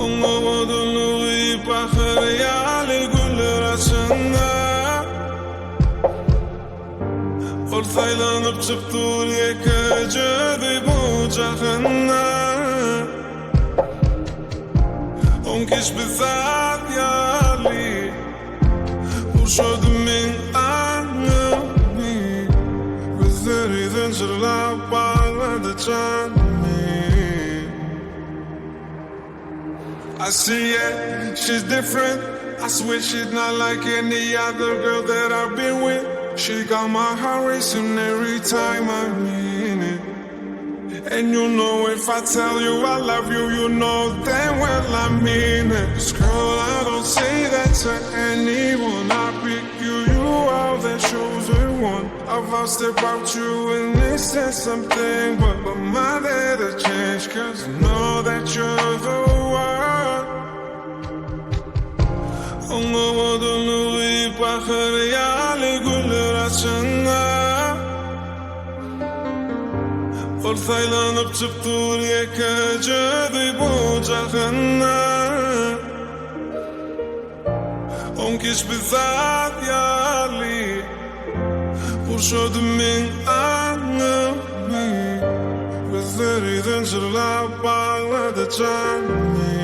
Anlamadın uyuyup ahır yaly güller açında Ortaylanıp çıktır yekecedi bu cahında On kesbi yaly Urşodim men anımı Gözleri zincirlap bağladı canımı I see it, she's different. I swear she's not like any other girl that I've been with. She got my heart racing every time I mean it. And you know if I tell you I love you, you know damn well I mean it. 'Cause girl, I don't say that to anyone. I pick you are the chosen one. I've asked about you and they said something, but my there to change. 'Cause I know that you're the one. Anlamadın uyuyup ahır yaly güller açında Ortaylanıp çıktır yekecedi bu cahında On kesbi yaly Urşodim men anımı Gözleri zincirlap bağladı canımı